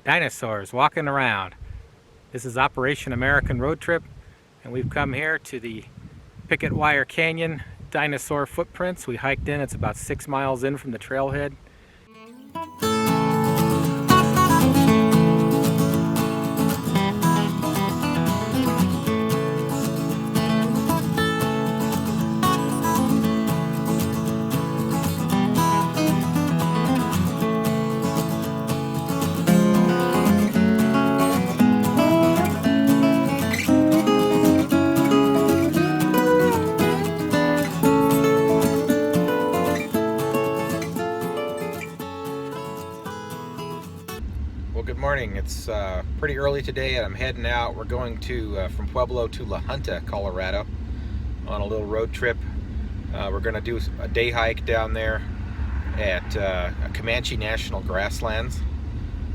Dinosaurs walking around. This is Operation American Road Trip, and we've come here to the Picket Wire Canyon dinosaur footprints. We hiked in, it's about 6 miles in from the trailhead. Well, good morning. It's pretty early today and I'm heading out. We're going to from Pueblo to La Junta, Colorado on a little road trip. We're going to do a day hike down there at Comanche National Grasslands,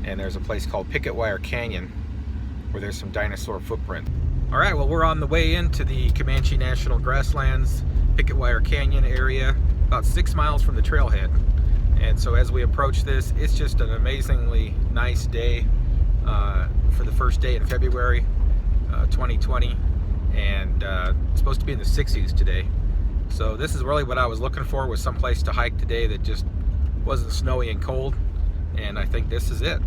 and there's a place called Picket Wire Canyon where there's some dinosaur footprint. All right, well, we're on the way into the Comanche National Grasslands, Picket Wire Canyon area, about 6 miles from the trailhead. And so as we approach this, it's just an amazingly nice day for the first day in February 2020, and it's supposed to be in the 60s today. So this is really what I was looking for, was some place to hike today that just wasn't snowy and cold, and I think this is it.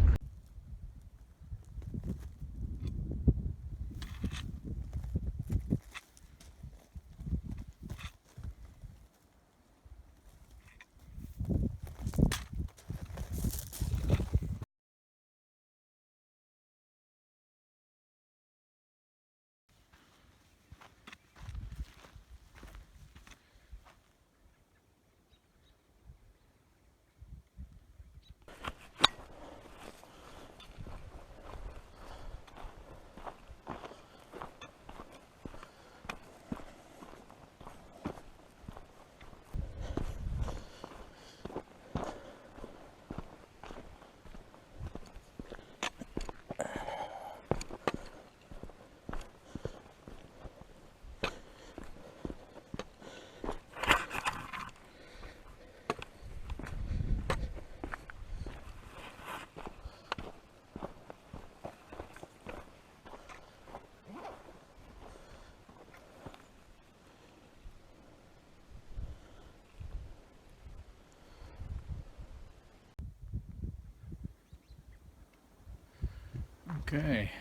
Okay,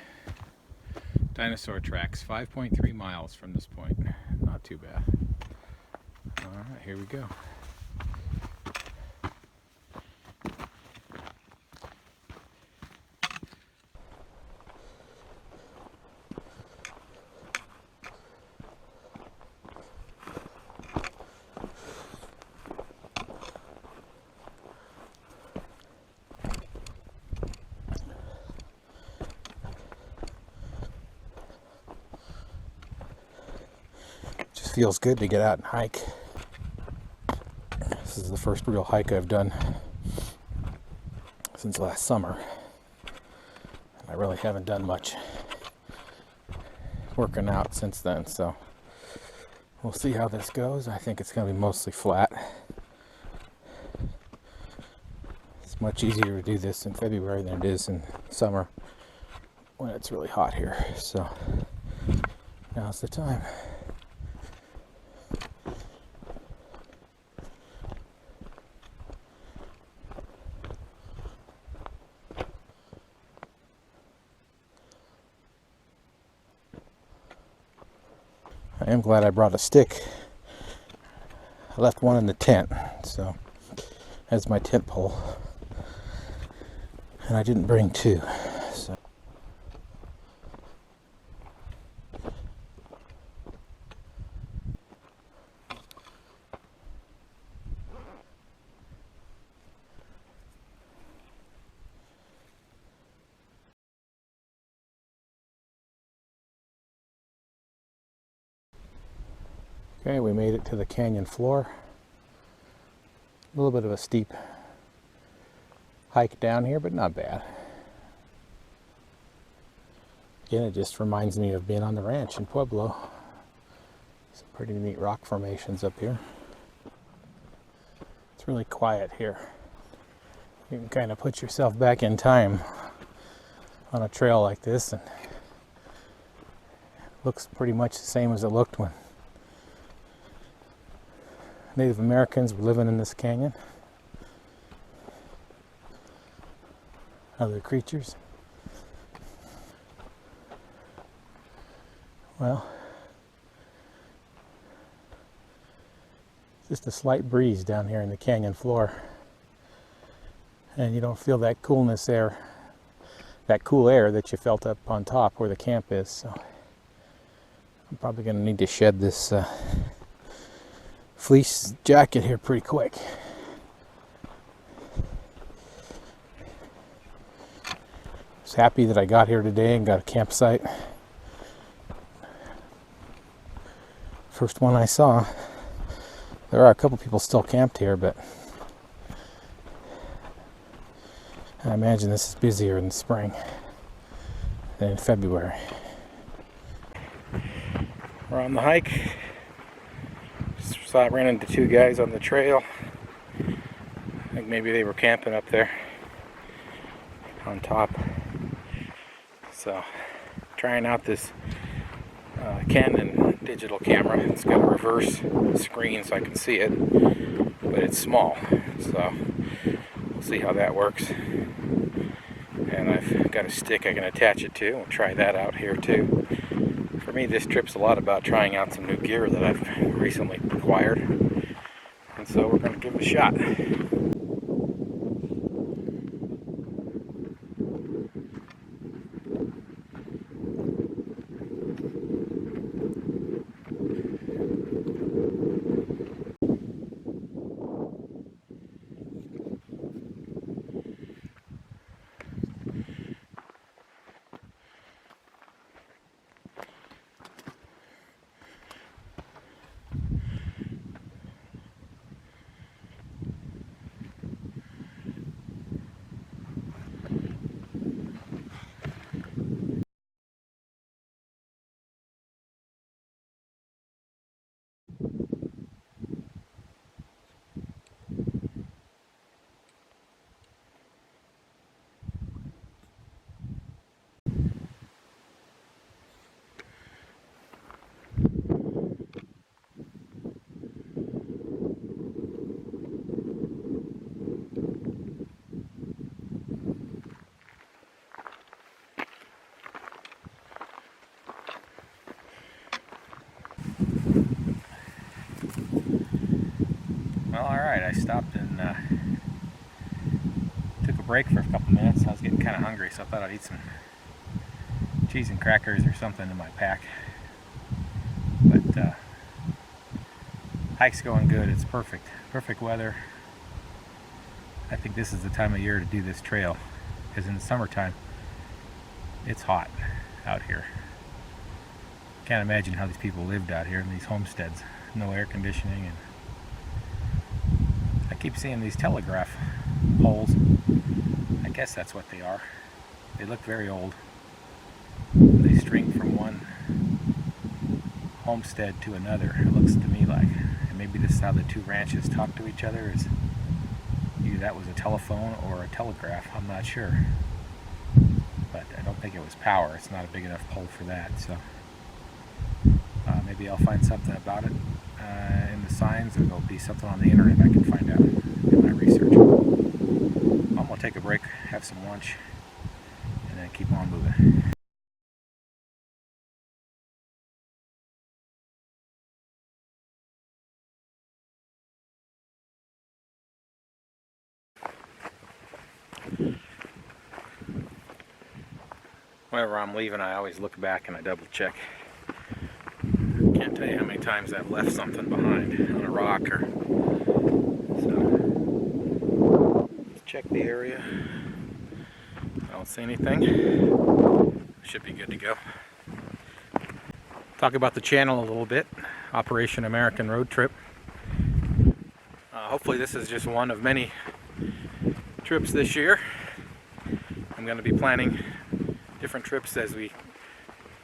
dinosaur tracks, 5.3 miles from this point. Not too bad. All right, here we go. Feels good to get out and hike. This is the first real hike I've done since last summer. I really haven't done much working out since then, so we'll see how this goes. I think it's going to be mostly flat. It's much easier to do this in February than it is in summer when it's really hot here, so now's the time. I am glad I brought a stick. I left one in the tent, so as my tent pole, and I didn't bring two. So. Okay, we made it to the canyon floor. A little bit of a steep hike down here, but not bad. Again, it just reminds me of being on the ranch in Pueblo. Some pretty neat rock formations up here. It's really quiet here. You can kind of put yourself back in time on a trail like this, and looks pretty much the same as it looked when Native Americans were living in this canyon. Other creatures. Well, just a slight breeze down here in the canyon floor, and you don't feel that coolness there, that cool air that you felt up on top where the camp is. So I'm probably going to need to shed this fleece jacket here pretty quick. I was happy that I got here today and got a campsite. First one I saw. There are a couple people still camped here, but I imagine this is busier in the spring than in February. We're on the hike. Ran into two guys on the trail. I think maybe they were camping up there on top. So, trying out this Canon digital camera. It's got a reverse screen so I can see it, but it's small. So, we'll see how that works. And I've got a stick I can attach it to. We'll try that out here too. For me, this trip's a lot about trying out some new gear that I've recently acquired, and so we're going to give it a shot. Well, alright, I stopped and took a break for a couple minutes. I was getting kind of hungry, so I thought I'd eat some cheese and crackers or something in my pack. But hike's going good. It's perfect. Perfect weather. I think this is the time of year to do this trail, because in the summertime it's hot out here. Can't imagine how these people lived out here in these homesteads. No air conditioning, and I keep seeing these telegraph poles. I guess that's what they are. They look very old. They string from one homestead to another, it looks to me like. And maybe this is how the two ranches talk to each other, is either that was a telephone or a telegraph, I'm not sure. But I don't think it was power. It's not a big enough pole for that, so maybe I'll find something about it in the signs, or there'll be something on the internet I can find out in my research. I'm going to take a break, have some lunch, and then keep on moving. Whenever I'm leaving, I always look back and I double check. Can't tell you how many times I've left something behind on a rock, or so. Let's check the area. I don't see anything. Should be good to go. Talk about the channel a little bit. Operation American Road Trip. Hopefully this is just one of many trips this year. I'm going to be planning different trips as we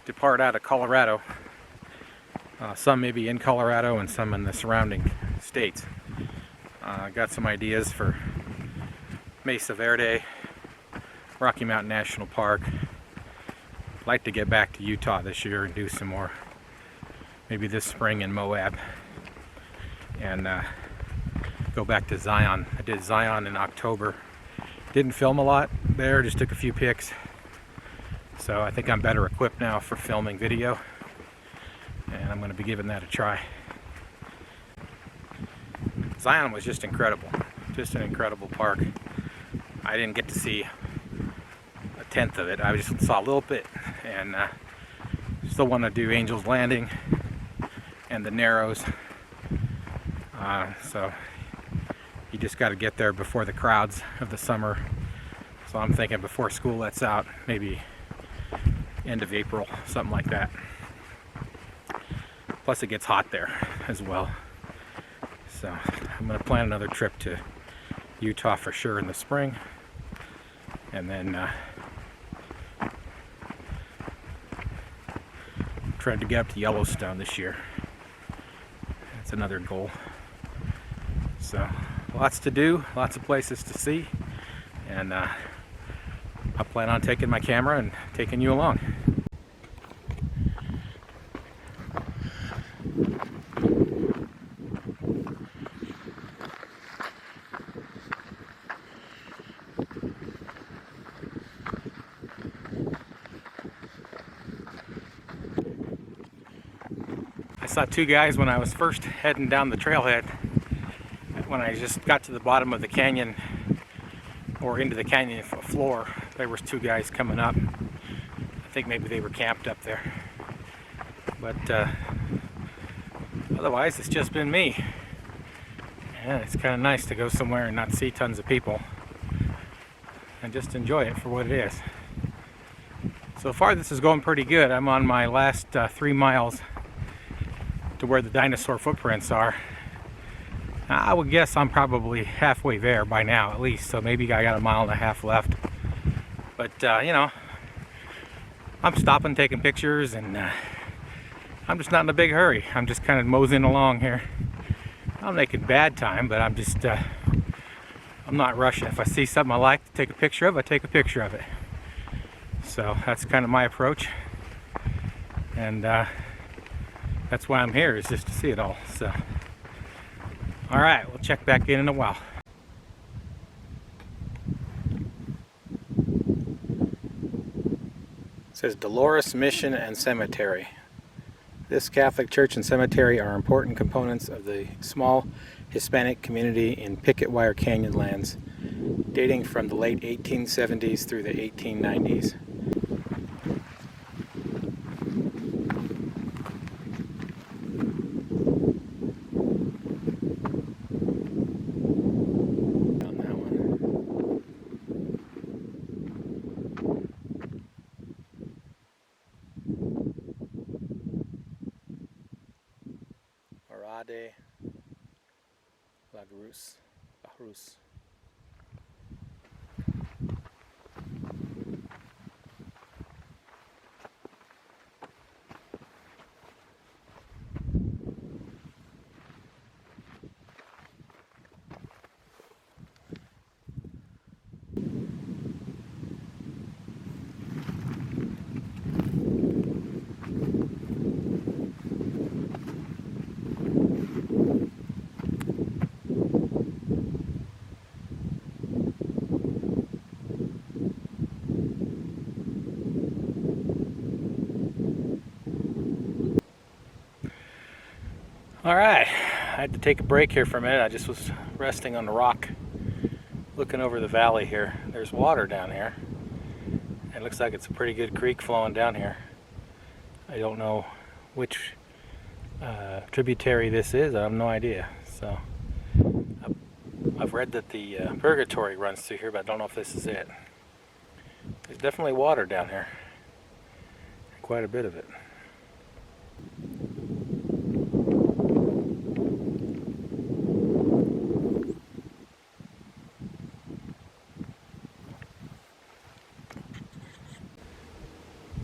depart out of Colorado. Some maybe in Colorado and some in the surrounding states. I got some ideas for Mesa Verde, Rocky Mountain National Park, I'd like to get back to Utah this year and do some more, maybe this spring in Moab, and go back to Zion. I did Zion in October. Didn't film a lot there, just took a few pics. So I think I'm better equipped now for filming video, and I'm going to be giving that a try. Zion was just incredible, just an incredible park. I didn't get to see a tenth of it. I just saw a little bit, and still want to do Angel's Landing and the Narrows. So you just got to get there before the crowds of the summer. So I'm thinking before school lets out, maybe end of April, something like that. Plus it gets hot there as well. So I'm going to plan another trip to Utah for sure in the spring, and then try to get up to Yellowstone this year. That's another goal. So lots to do, lots of places to see, and I plan on taking my camera and taking you along. I saw two guys when I was first heading down the trailhead. When I just got to the bottom of the canyon, or into the canyon floor, there was two guys coming up. I think maybe they were camped up there. But otherwise, it's just been me. Yeah, it's kind of nice to go somewhere and not see tons of people, and just enjoy it for what it is. So far, this is going pretty good. I'm on my last 3 miles to where the dinosaur footprints are. I would guess I'm probably halfway there by now, at least. So maybe I got 1.5 miles left. But you know, I'm stopping, taking pictures, and I'm just not in a big hurry. I'm just kind of moseying along here. I'm making bad time, but I'm just I'm not rushing. If I see something I like to take a picture of, I take a picture of it. So that's kind of my approach, and that's why I'm here, is just to see it all. So all right, we'll check back in a while. It says Dolores Mission and Cemetery. This Catholic church and cemetery are important components of the small Hispanic community in Picketwire Canyonlands, dating from the late 1870s through the 1890s. La Cruz. All right, I had to take a break here for a minute. I just was resting on the rock, looking over the valley here. There's water down here. It looks like it's a pretty good creek flowing down here. I don't know which tributary this is. I have no idea. So I've read that the Purgatory runs through here, but I don't know if this is it. There's definitely water down here. Quite a bit of it.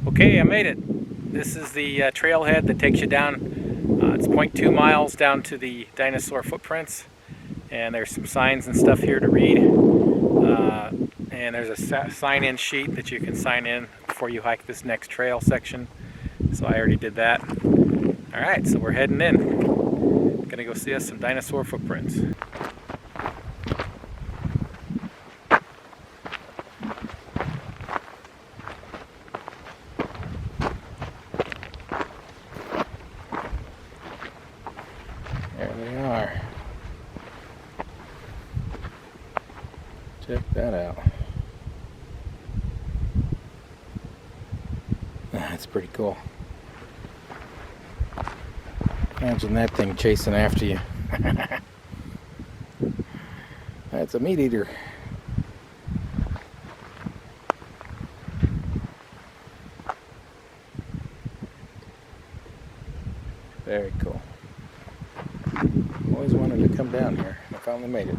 Okay, I made it. This is the trailhead that takes you down. It's 0.2 miles down to the dinosaur footprints, and there's some signs and stuff here to read. And there's a sign-in sheet that you can sign in before you hike this next trail section. So I already did that. All right, so we're heading in. Gonna go see us some dinosaur footprints. There they are. Check that out. That's pretty cool. Imagine that thing chasing after you. That's a meat eater. Very cool. Always wanted to come down here. I finally made it.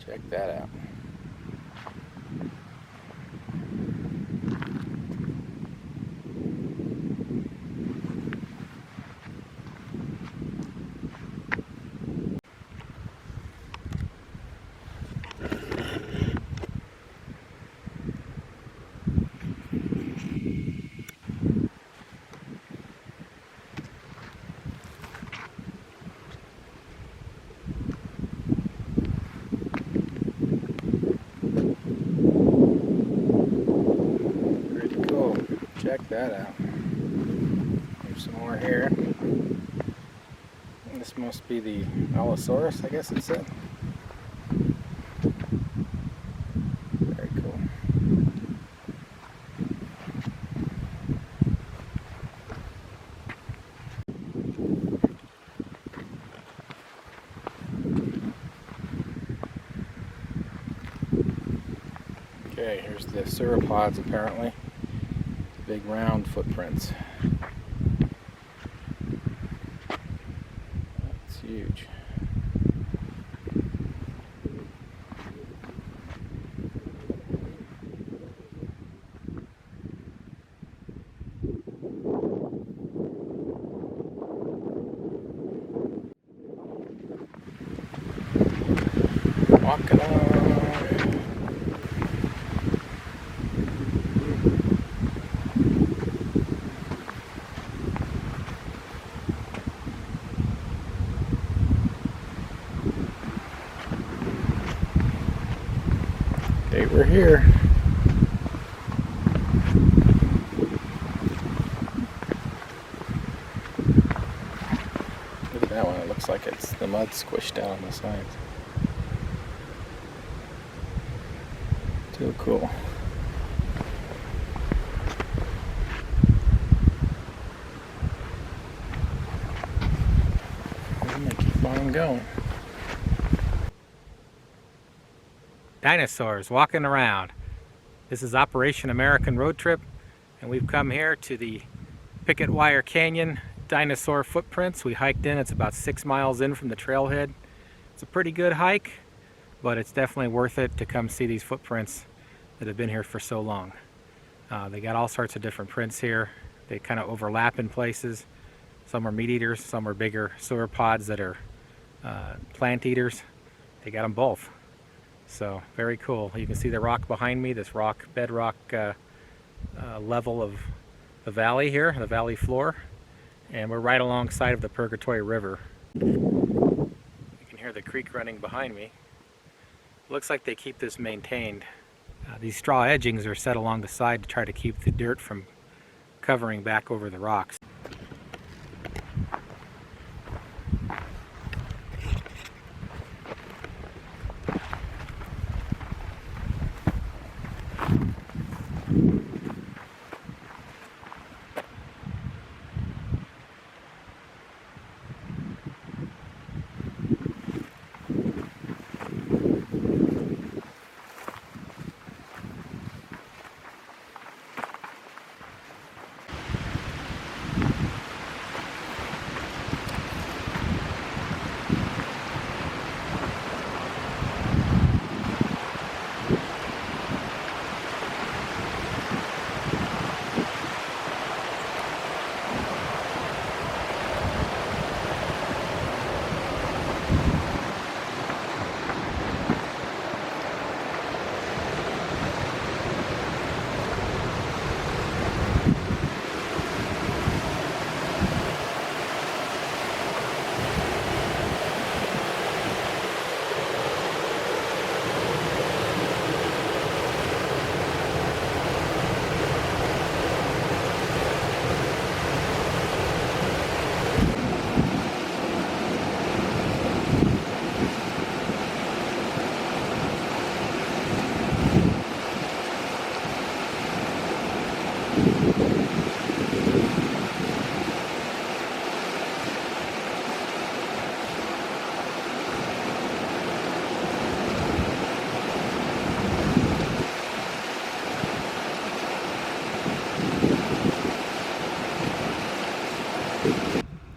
Check that out. Check that out. There's some more here. This must be the Allosaurus, I guess it said. Very cool. Okay, here's the sauropods apparently. Big round footprints. That's huge. Walking on. They were here. Look at that one. It looks like it's the mud squished down on the sides. Too cool. I'm gonna keep on going. Dinosaurs walking around. This is Operation American Road Trip, and we've come here to the Picket Wire Canyon dinosaur footprints. We hiked in. It's about 6 miles in from the trailhead. It's a pretty good hike, but it's definitely worth it to come see these footprints that have been here for so long. They got all sorts of different prints here. They kind of overlap in places. Some are meat eaters, some are bigger sauropods that are plant eaters. They got them both. So very cool. You can see the rock behind me, this bedrock level of the valley here, the valley floor. And we're right alongside of the Purgatory River. You can hear the creek running behind me. Looks like they keep this maintained. These straw edgings are set along the side to try to keep the dirt from covering back over the rocks.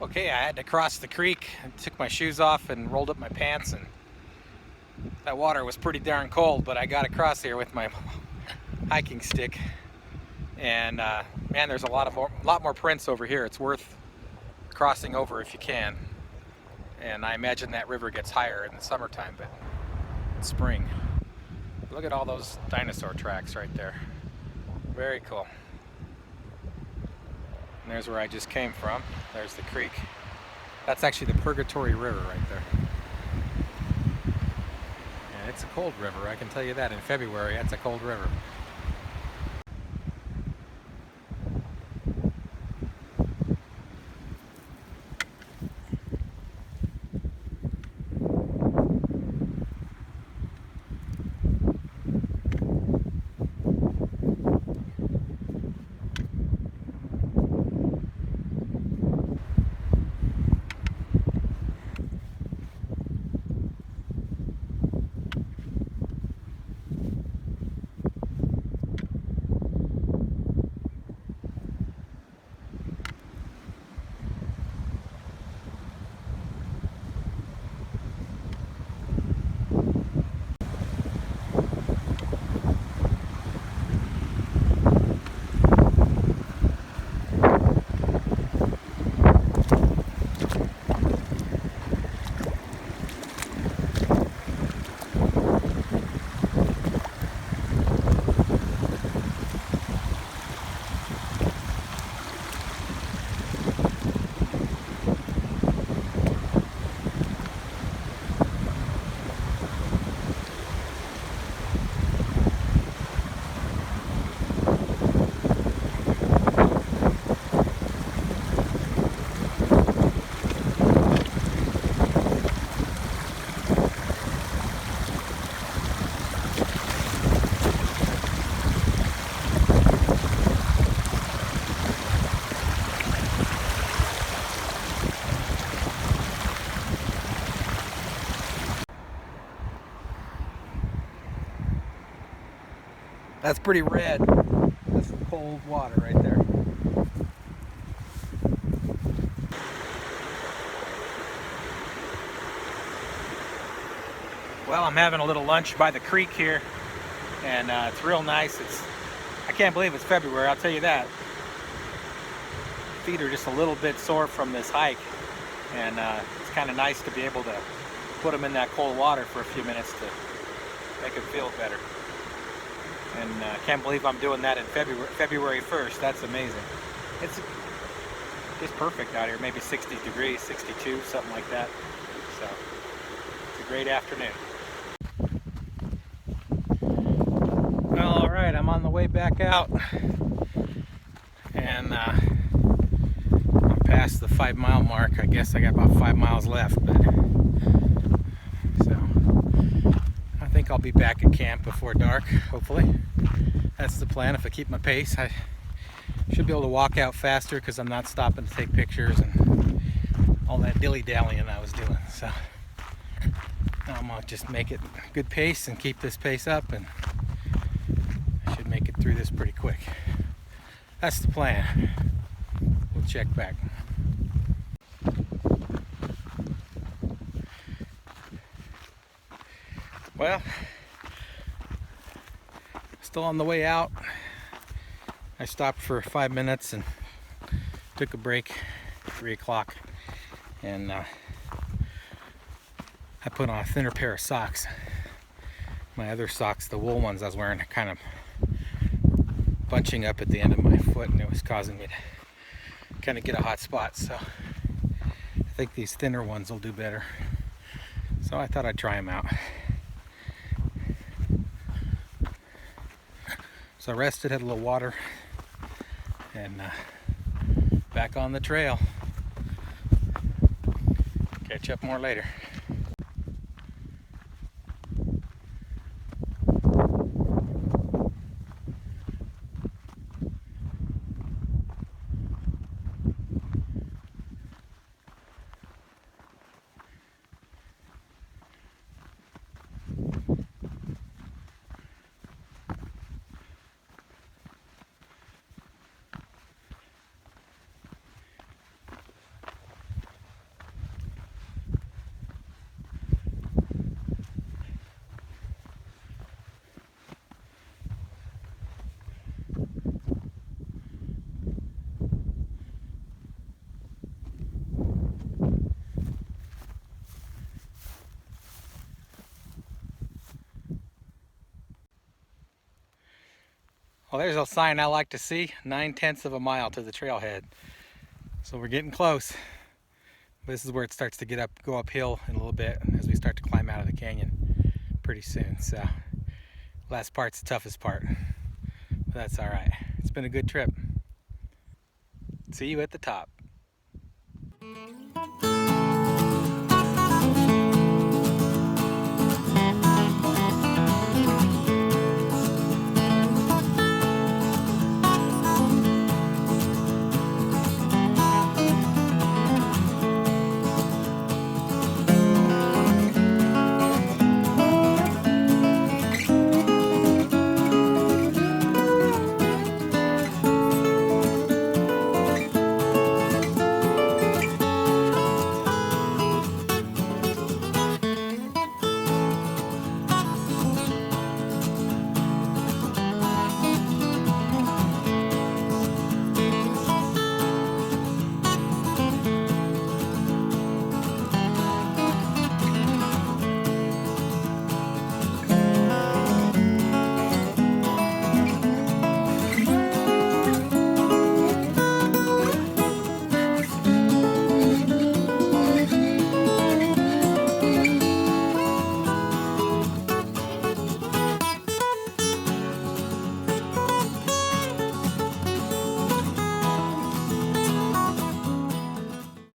Okay, I had to cross the creek and took my shoes off and rolled up my pants, and that water was pretty darn cold, but I got across here with my hiking stick. And man, there's a lot more prints over here. It's worth crossing over if you can. And I imagine that river gets higher in the summertime, but in spring. Look at all those dinosaur tracks right there. Very cool. And there's where I just came from. There's the creek. That's actually the Purgatory River right there. And it's a cold river, I can tell you that. In February, that's a cold river. That's pretty red. That's cold water right there. Well, I'm having a little lunch by the creek here, and it's real nice. I can't believe it's February, I'll tell you that. Feet are just a little bit sore from this hike, and it's kind of nice to be able to put them in that cold water for a few minutes to make them feel better. And I can't believe I'm doing that in February 1st. That's amazing. It's just perfect out here, maybe 60 degrees, 62, something like that. So it's a great afternoon. Well, all right, I'm on the way back out, and I'm past the 5-mile mark. I guess I got about 5 miles left, but so I think I'll be back at camp before dark, hopefully. That's the plan. If I keep my pace, I should be able to walk out faster because I'm not stopping to take pictures and all that dilly-dallying I was doing. So I'm gonna just make it good pace and keep this pace up, and I should make it through this pretty quick. That's the plan. We'll check back. Well, still on the way out. I stopped for 5 minutes and took a break at 3 o'clock, and I put on a thinner pair of socks. My other socks, the wool ones I was wearing, are kind of bunching up at the end of my foot, and it was causing me to kind of get a hot spot. So I think these thinner ones will do better. So I thought I'd try them out. So I rested, had a little water, and back on the trail. Catch up more later. Well, there's a sign I like to see, 9/10 of a mile to the trailhead. So we're getting close. This is where it starts to go uphill in a little bit as we start to climb out of the canyon pretty soon. So last part's the toughest part, but that's all right. It's been a good trip. See you at the top.